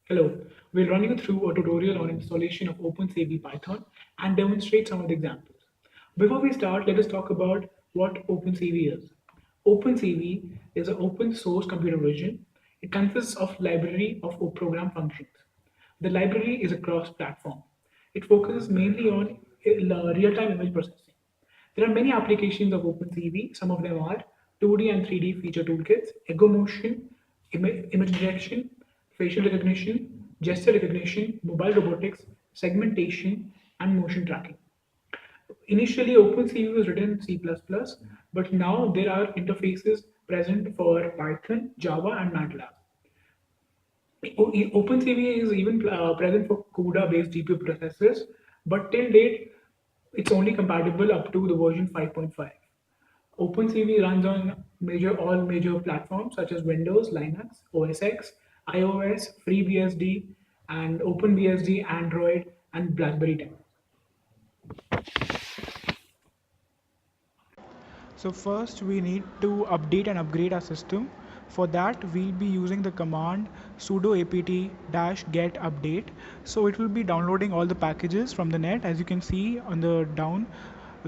Hello, we'll run you through a tutorial on installation of OpenCV Python and demonstrate some of the examples. Before we start, let us talk about what OpenCV is. OpenCV is an open source computer vision. It consists of library of program functions. The library is a cross-platform. It focuses mainly on real-time image processing. There are many applications of OpenCV. Some of them are 2D and 3D feature toolkits, ego motion, image detection, facial recognition, gesture recognition, mobile robotics, segmentation, and motion tracking. Initially, OpenCV was written in C++, but now there are interfaces present for Python, Java, and MATLAB. OpenCV is even present for CUDA-based GPU processors, but till date, it's only compatible up to the version 5.5. OpenCV runs on all major platforms such as Windows, Linux, OS X, iOS, FreeBSD, and OpenBSD, Android, and BlackBerry 10. So first we need to update and upgrade our system. For that we'll be using the command sudo apt-get update. So it will be downloading all the packages from the net, as you can see on the down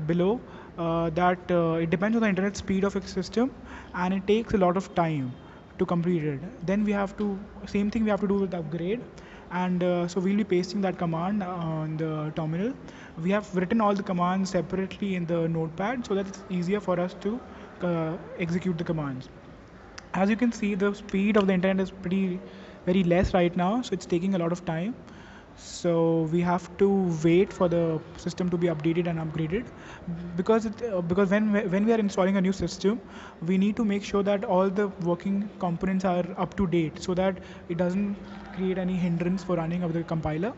below, that it depends on the internet speed of your system and it takes a lot of time to complete it. Then we have to, same thing we have to do with upgrade, and so we'll be pasting that command on the terminal. We have written all the commands separately in the notepad so that it's easier for us to execute the commands. As you can see, the speed of the internet is pretty very less right now, so it's taking a lot of time. So we have to wait for the system to be updated and upgraded, because when we are installing a new system, we need to make sure that all the working components are up to date, so that it doesn't create any hindrance for running of the compiler.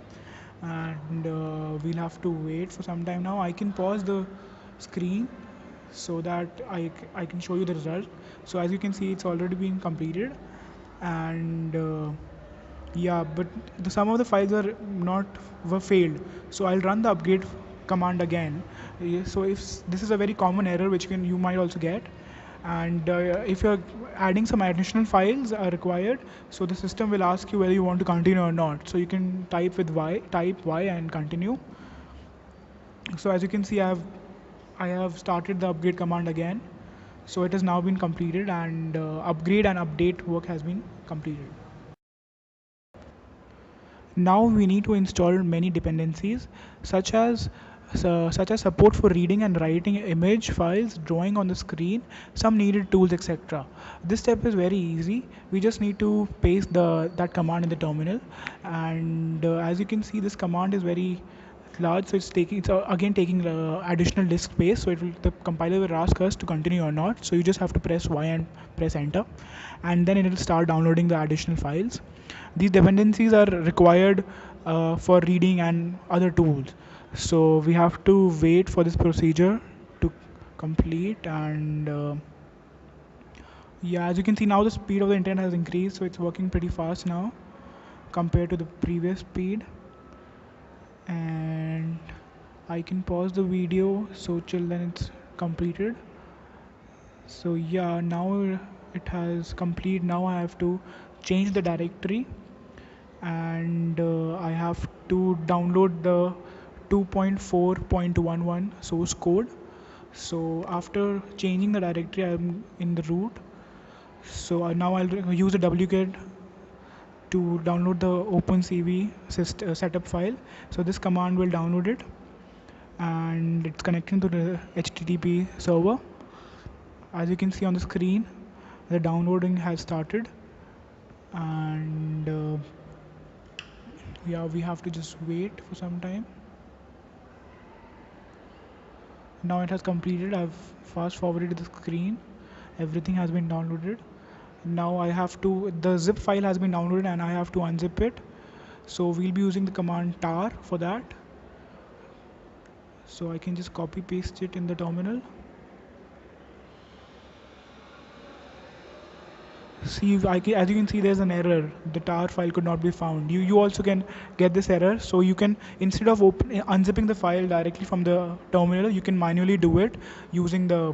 And we'll have to wait for some time. Now I can pause the screen so that I can show you the result. So as you can see, it's already been completed, and yeah, but some of the files were failed. So I'll run the upgrade command again. So if this is a very common error which you might also get, and if you're adding some additional files are required, so the system will ask you whether you want to continue or not. So you can type y and continue. So as you can see, I have started the upgrade command again. So it has now been completed, and upgrade and update work has been completed. Now we need to install many dependencies, such as support for reading and writing image files, drawing on the screen, some needed tools, etc. This step is very easy. We just need to paste that command in the terminal, and as you can see, this command is very large, so it's again taking additional disk space. So the compiler will ask us to continue or not. So you just have to press Y and press enter, and then it will start downloading the additional files. These dependencies are required for reading and other tools. So we have to wait for this procedure to complete, and yeah, as you can see, now the speed of the internet has increased, so it's working pretty fast now compared to the previous speed. And I can pause the video so till then it's completed. So yeah, now it has complete. Now I have to change the directory, and I have to download the 2.4.11 source code. So after changing the directory, I'm in the root. So now I'll use the wget to download the OpenCV setup file. So this command will download it, and it's connecting to the HTTP server. As you can see on the screen, the downloading has started, and yeah, we have to just wait for some time. Now it has completed. I've fast forwarded the screen. Everything has been downloaded. Now the zip file has been downloaded and I have to unzip it. So we'll be using the command tar for that. So I can just copy paste it in the terminal. See, as you can see, there's an error. The tar file could not be found. You also can get this error. So you can, instead of unzipping the file directly from the terminal, you can manually do it using the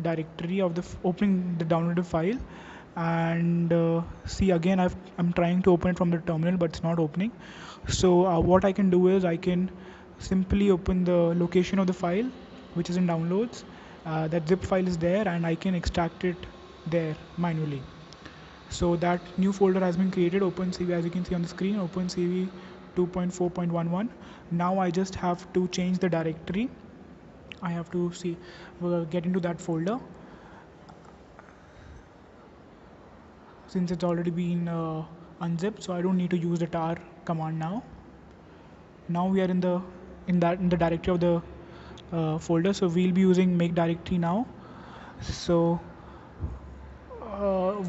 directory of opening the downloaded file. and see again I'm trying to open it from the terminal, but it's not opening. So what I can do is I can simply open the location of the file, which is in downloads. That zip file is there, and I can extract it there manually. So that new folder has been created, OpenCV, as you can see on the screen, OpenCV 2.4.11. Now I just have to change the directory. I have to get into that folder, since it's already been unzipped, so I don't need to use the tar command now. Now we are in the directory of the folder, so we'll be using make directory now. So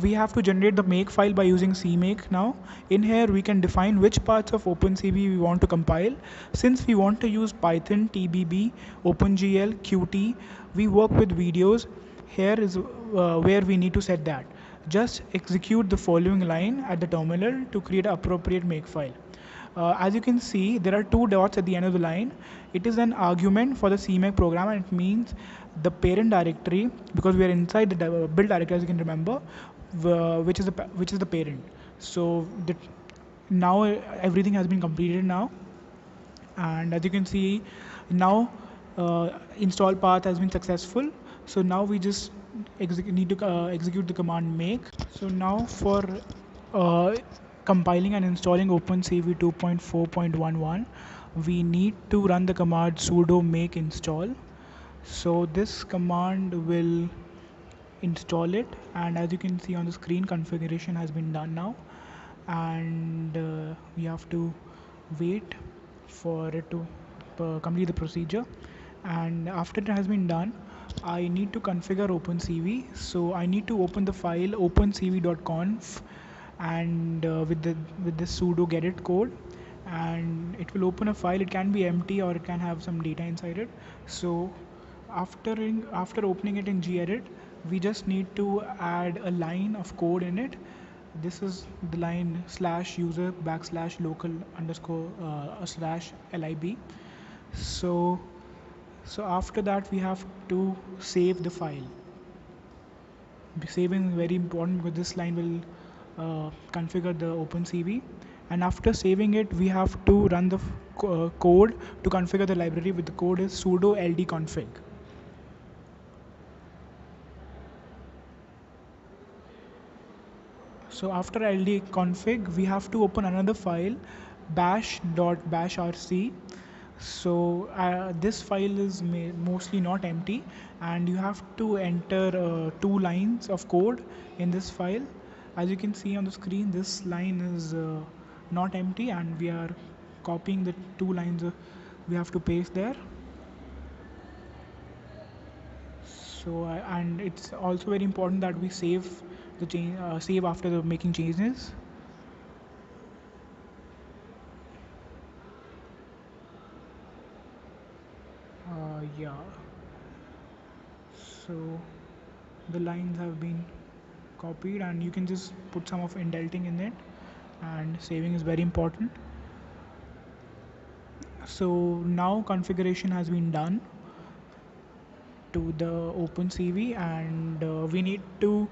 we have to generate the make file by using cmake. Now in here we can define which parts of OpenCV we want to compile. Since we want to use Python, TBB, OpenGL, Qt, we work with videos. Here is where we need to set that. Just execute the following line at the terminal to create an appropriate make file. As you can see, there are two dots at the end of the line. It is an argument for the CMake program, and it means the parent directory, because we are inside the build directory, as you can remember, which is the parent. So now everything has been completed now, and as you can see now, install path has been successful. So now we just need to execute the command make. So now for uh, compiling and installing OpenCV 2.4.11, we need to run the command sudo make install. So this command will install it, and as you can see on the screen, configuration has been done now, and we have to wait for it to complete the procedure. And after it has been done, I need to configure OpenCV. So I need to open the file opencv.conf, and with this sudo gedit code, and it will open a file. It can be empty or it can have some data inside it. So after opening it in gedit, we just need to add a line of code in it. This is the line /user /local underscore /lib. So after that we have to save the file. Saving is very important because this line will configure the OpenCV, and after saving it we have to run the code to configure the library. With the code is sudo ld-config. So after ld-config, we have to open another file, bash.bashrc. So this file is mostly not empty, and you have to enter 2 lines of code in this file. As you can see on the screen, this line is not empty, and we are copying the 2 lines we have to paste there. So and it's also very important that we save the change, save after the making changes. Yeah, so the lines have been copied, and you can just put some of indenting in it, and saving is very important. So now configuration has been done to the OpenCV, and we need to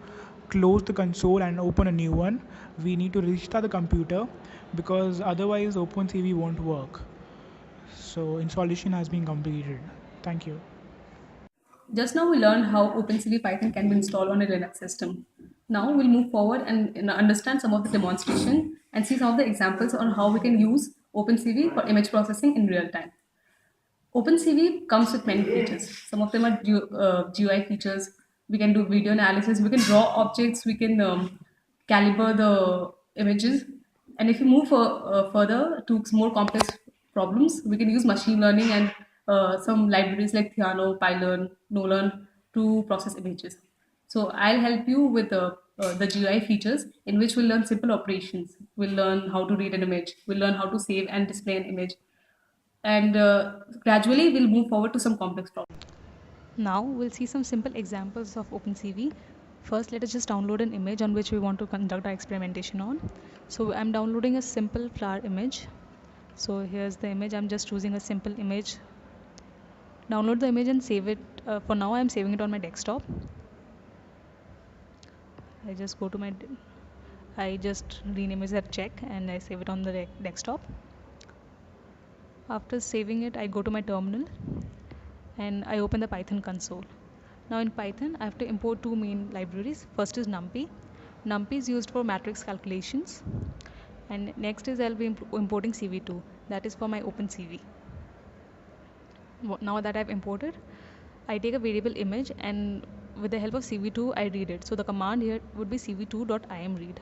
close the console and open a new one. We need to restart the computer, because otherwise OpenCV won't work. So installation has been completed. Thank you. Just now we learned how OpenCV Python can be installed on a Linux system. Now we'll move forward and understand some of the demonstration and see some of the examples on how we can use OpenCV for image processing in real time. OpenCV comes with many features. Some of them are GUI features. We can do video analysis. We can draw objects. We can caliber the images. And if you move further to more complex problems, we can use machine learning and some libraries like Theano, PyLearn, Nolearn to process images. So I'll help you with the GUI features, in which we'll learn simple operations. We'll learn how to read an image. We'll learn how to save and display an image, and gradually we'll move forward to some complex problems. Now we'll see some simple examples of OpenCV. First, let us just download an image on which we want to conduct our experimentation on. So I'm downloading a simple flower image. So here's the image. I'm just choosing a simple image. Download the image and save it. For now, I'm saving it on my desktop. I just go to my I just rename it as check and I save it on the desktop. After saving it, I go to my terminal and I open the Python console. Now in Python, I have to import two main libraries. First is NumPy. NumPy is used for matrix calculations. And next is I'll be importing CV2. That is for my OpenCV. Now that I've imported, I take a variable image and with the help of CV2, I read it. So the command here would be cv2.imread.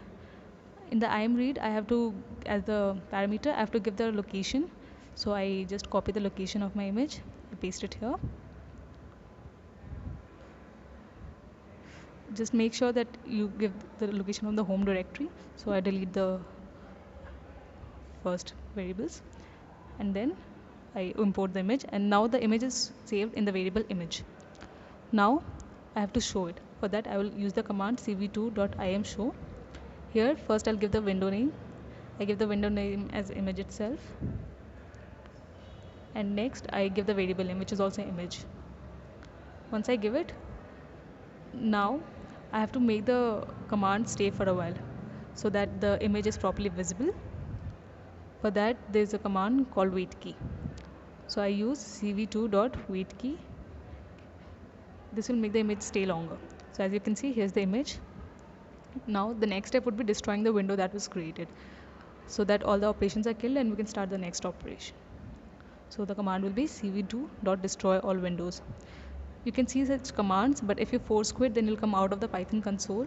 In the imread, I have to, as the parameter, I have to give the location. So I just copy the location of my image, I paste it here. Just make sure that you give the location of the home directory. So I delete the first variables and then I import the image, and now the image is saved in the variable image. Now I have to show it. For that, I will use the command cv2.imshow. Here first I'll give the window name. I give the window name as image itself, and next I give the variable name, which is also image. Once I give it, now I have to make the command stay for a while so that the image is properly visible. For that, there is a command called waitkey. So I use cv2.waitkey. This will make the image stay longer. So as you can see, here's the image. Now the next step would be destroying the window that was created, so that all the operations are killed and we can start the next operation. So the command will be cv2.destroy all windows. You can see such commands, but if you force quit, then you'll come out of the Python console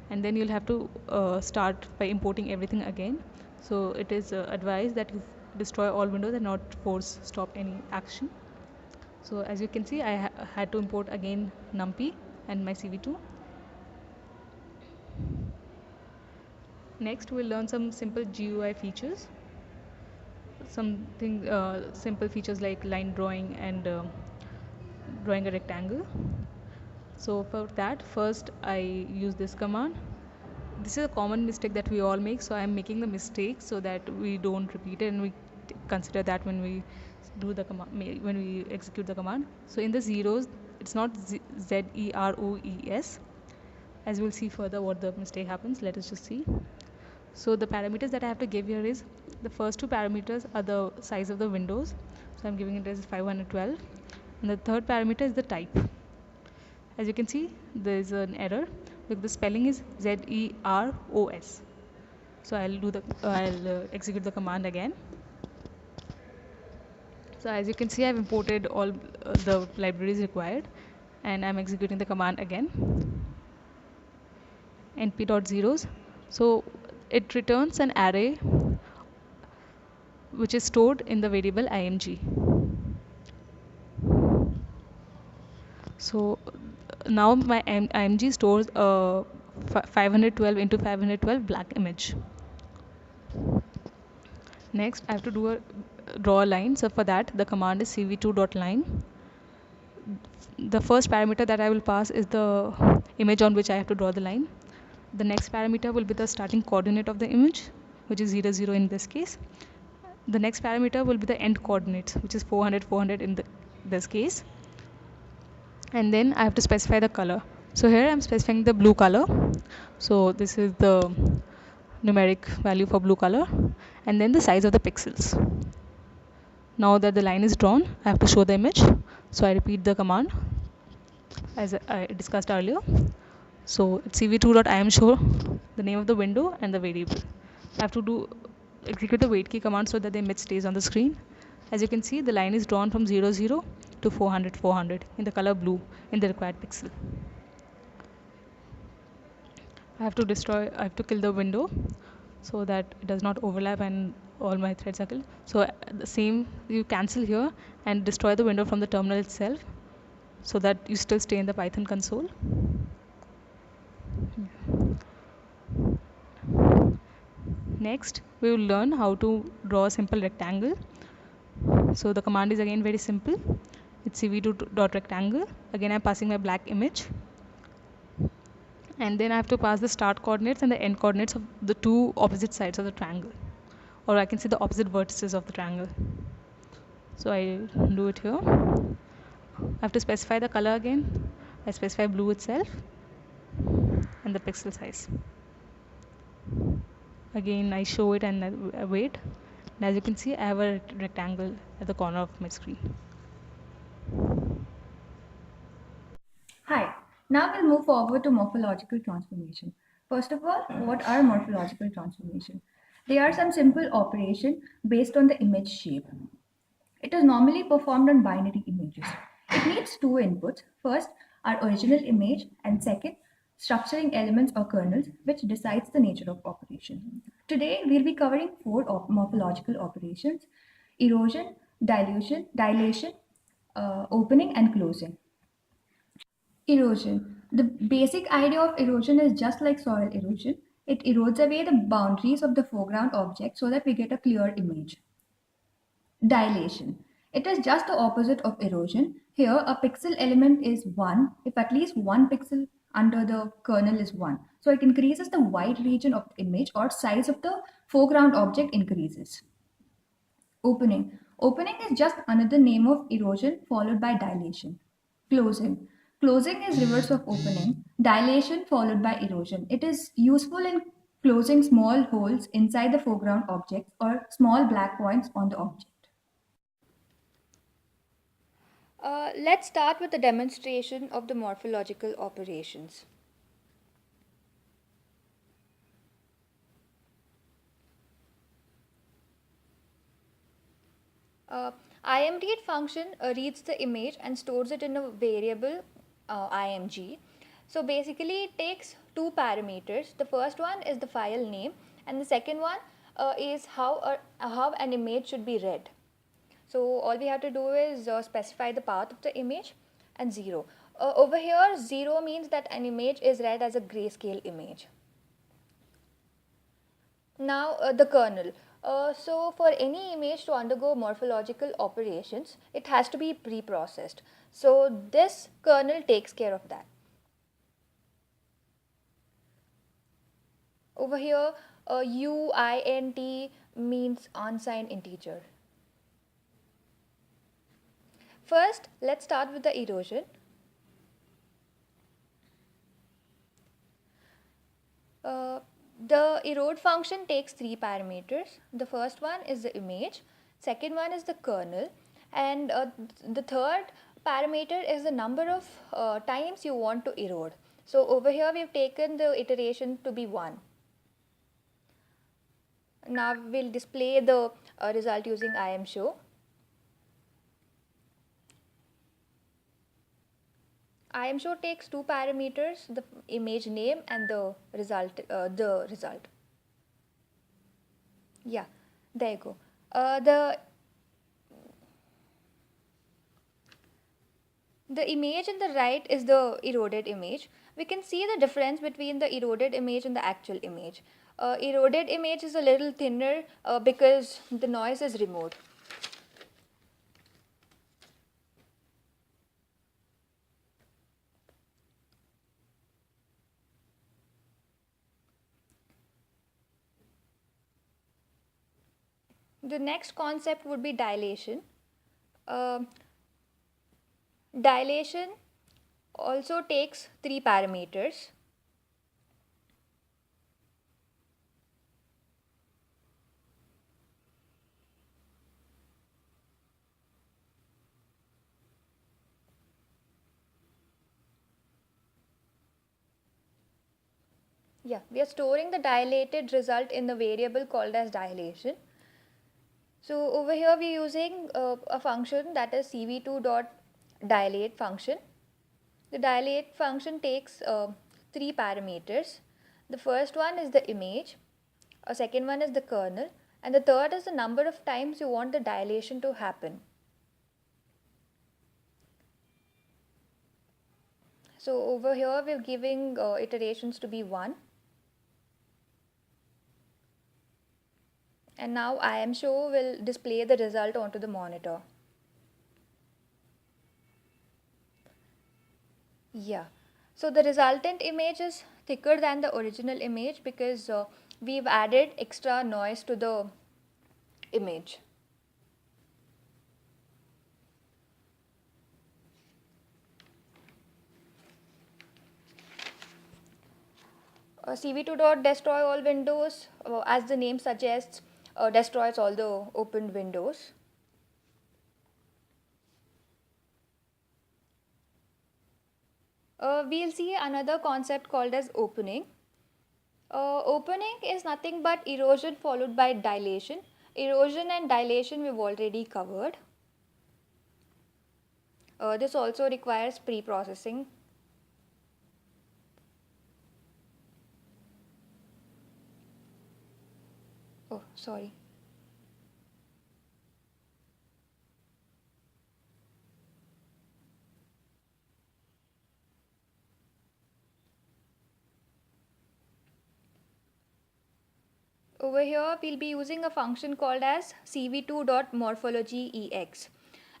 and then you'll have to start by importing everything again. So it is advised that you destroy all windows and not force stop any action. So as you can see, I had to import again NumPy and my CV2. Next, we'll learn some simple GUI features. Something simple features like line drawing and drawing a rectangle. So for that, first I use this command. This is a common mistake that we all make, so I am making the mistake so that we don't repeat it and we consider that when we do the command, when we execute the command. So in the zeros, it's not zeroes. As we'll see further what the mistake happens, let us just see. So the parameters that I have to give here is, the first two parameters are the size of the windows, so I'm giving it as 512, and the third parameter is the type. As you can see, there is an error because the spelling is zeros. So I'll execute the command again. So as you can see, I've imported all the libraries required and I'm executing the command again. np.zeros. So it returns an array which is stored in the variable img. So now my img stores a 512 into 512 black image. Next, I have to draw a line. So for that, the command is cv2.line. The first parameter that I will pass is the image on which I have to draw the line. The next parameter will be the starting coordinate of the image, which is 0, 0 in this case. The next parameter will be the end coordinates, which is 400, 400 in this case. And then I have to specify the color. So here I'm specifying the blue color. So this is the numeric value for blue color, and then the size of the pixels. Now that the line is drawn, I have to show the image. So I repeat the command as I discussed earlier. So it's cv2.imshow, the name of the window and the variable. I have to execute the waitkey command so that the image stays on the screen. As you can see, the line is drawn from 0, 0 to 400, 400 in the color blue in the required pixel. I have to kill the window so that it does not overlap and all my threads are killed. So the same, you cancel here and destroy the window from the terminal itself so that you still stay in the Python console. Next, we will learn how to draw a simple rectangle. So the command is again very simple. It's cv2.rectangle. Again, I'm passing my black image. And then I have to pass the start coordinates and the end coordinates of the two opposite sides of the triangle. Or I can say the opposite vertices of the triangle. So I do it here. I have to specify the color again. I specify blue itself. and the pixel size. Again, I show it and wait. And as you can see, I have a rectangle at the corner of my screen. Hi, now we'll move forward to morphological transformation. First of all, what are morphological transformation? They are some simple operation based on the image shape. It is normally performed on binary images. It needs two inputs. First, our original image, and second, structuring elements or kernels, which decides the nature of operation. Today, we'll be covering four morphological operations: erosion, dilation, opening, and closing. Erosion. The basic idea of erosion is just like soil erosion. It erodes away the boundaries of the foreground object so that we get a clear image. Dilation. It is just the opposite of erosion. Here, a pixel element is 1 if at least one pixel under the kernel is 1. So it increases the white region of the image, or size of the foreground object increases. Opening. Opening is just another name of erosion followed by dilation. Closing. Closing is reverse of opening. Dilation followed by erosion. It is useful in closing small holes inside the foreground objects or small black points on the object. Let's start with the demonstration of the morphological operations. ImRead function reads the image and stores it in a variable img. So basically it takes two parameters. The first one is the file name, and the second one is how an image should be read. So all we have to do is specify the path of the image and 0. Over here 0 means that an image is read as a grayscale image. Now the kernel. So for any image to undergo morphological operations, it has to be pre-processed. So this kernel takes care of that. Over here uint means unsigned integer. First, let's start with the erosion. The erode function takes three parameters. The first one is the image, second one is the kernel, and the third parameter is the number of times you want to erode. So over here we have taken the iteration to be 1. Now we'll display the result using imshow. imshow takes two parameters, the image name and the result. Yeah, there you go. The image in the right is the eroded image. We can see the difference between the eroded image and the actual image. Eroded image is a little thinner because the noise is removed. The next concept would be dilation. Dilation also takes three parameters. Yeah, we are storing the dilated result in the variable called as dilation. So over here we are using a function that is cv2.dilate function. The dilate function takes three parameters. The first one is the image, a second one is the kernel, and the third is the number of times you want the dilation to happen. So over here we are giving iterations to be 1. And now imshow will display the result onto the monitor. Yeah, so the resultant image is thicker than the original image because we've added extra noise to the image. cv2.destroy all windows, as the name suggests, destroys all the opened windows. We'll see another concept called as opening. Opening is nothing but erosion followed by dilation. Erosion and dilation we've already covered. This also requires pre-processing. Oh, sorry. Over here, we'll be using a function called as cv2.morphology.ex,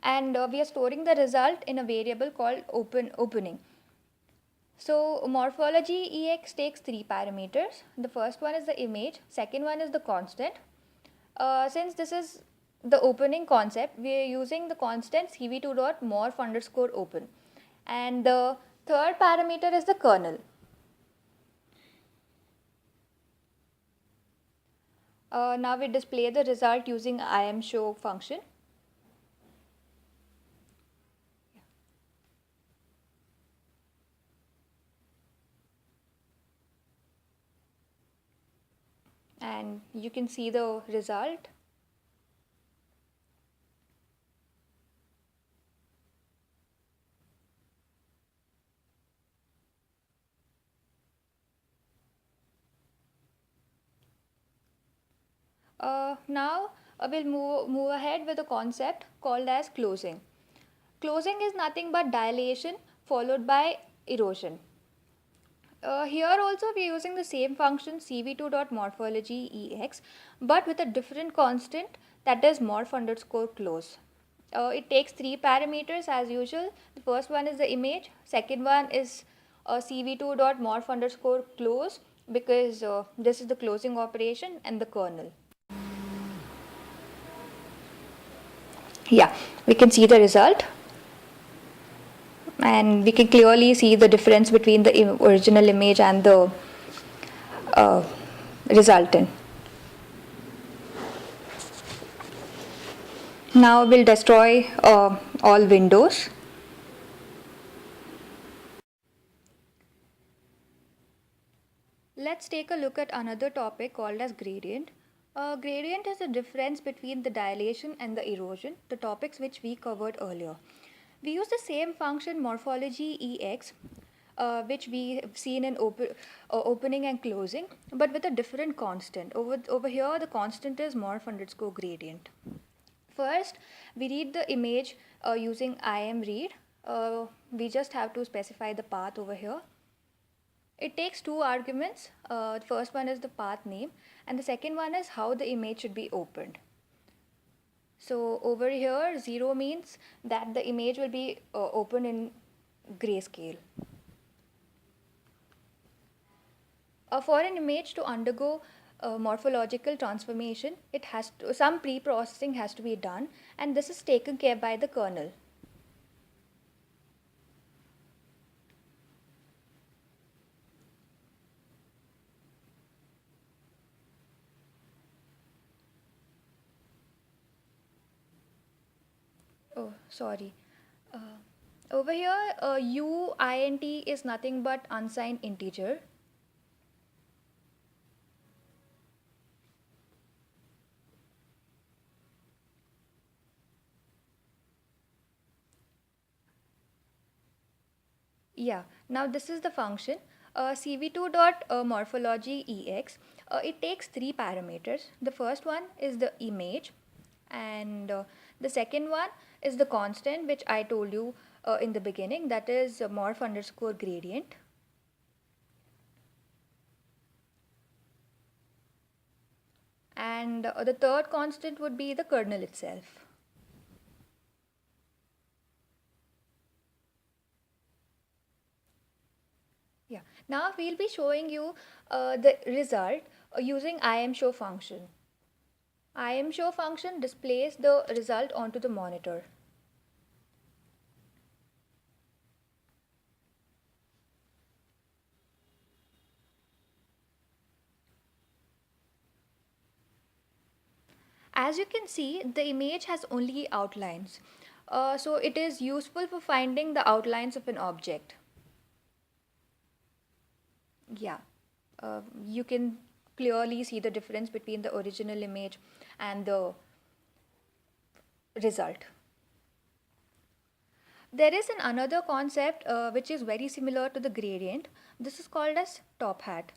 and we are storing the result in a variable called opening. So morphology ex takes three parameters. The first one is the image, second one is the constant. Since this is the opening concept, we are using the constant cv2.morph_open, and the third parameter is the kernel. Now we display the result using imshow function. And you can see the result. Now we'll move ahead with a concept called as closing. Closing is nothing but dilation followed by erosion. Here also we are using the same function cv2.morphology.ex, but with a different constant, that is morph_close. It takes three parameters as usual. The first one is the image, second one is cv2.morph_close, because this is the closing operation, and the kernel. Yeah, we can see the result, and we can clearly see the difference between the original image and the resultant. Now we'll destroy all windows. Let's take a look at another topic called as gradient. Gradient is the difference between the dilation and the erosion, the topics which we covered earlier. We use the same function morphology.ex, which we have seen in opening and closing, but with a different constant. Over here, the constant is morph_gradient. First, we read the image using imread. We just have to specify the path over here. It takes two arguments. The first one is the path name, and the second one is how the image should be opened. So over here, 0 means that the image will be opened in grayscale. For an image to undergo morphological transformation, it has to, some pre-processing has to be done, and this is taken care by the kernel. Oh, sorry. Over here, uint is nothing but unsigned integer. Yeah, now this is the function cv2.morphology.ex. It takes three parameters. The first one is the image, and the second one is the constant, which I told you in the beginning, that is morph_gradient. And the third constant would be the kernel itself. Yeah, now we'll be showing you the result using imshow function. imshow function displays the result onto the monitor. As you can see, the image has only outlines. So it is useful for finding the outlines of an object. Yeah, you can clearly see the difference between the original image and the result. There is another concept which is very similar to the gradient. This is called as top hat.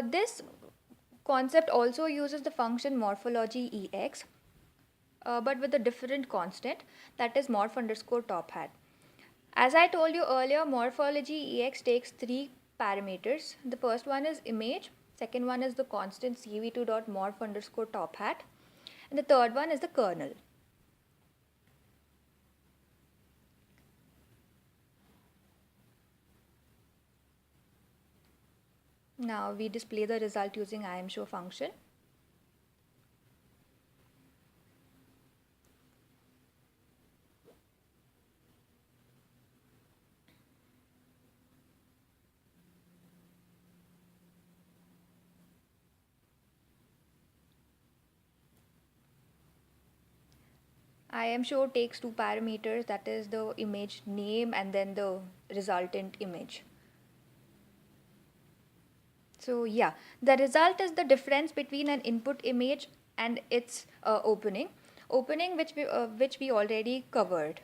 This concept also uses the function morphology ex, but with a different constant, that is morph underscore top hat. As I told you earlier, morphology ex takes three parameters. The first one is image, second one is the constant cv2.morph underscore top hat, and the third one is the kernel. Now we display the result using IMShow function. IMShow takes two parameters, that is the image name and then the resultant image. So yeah, the result is the difference between an input image and its opening which we already covered.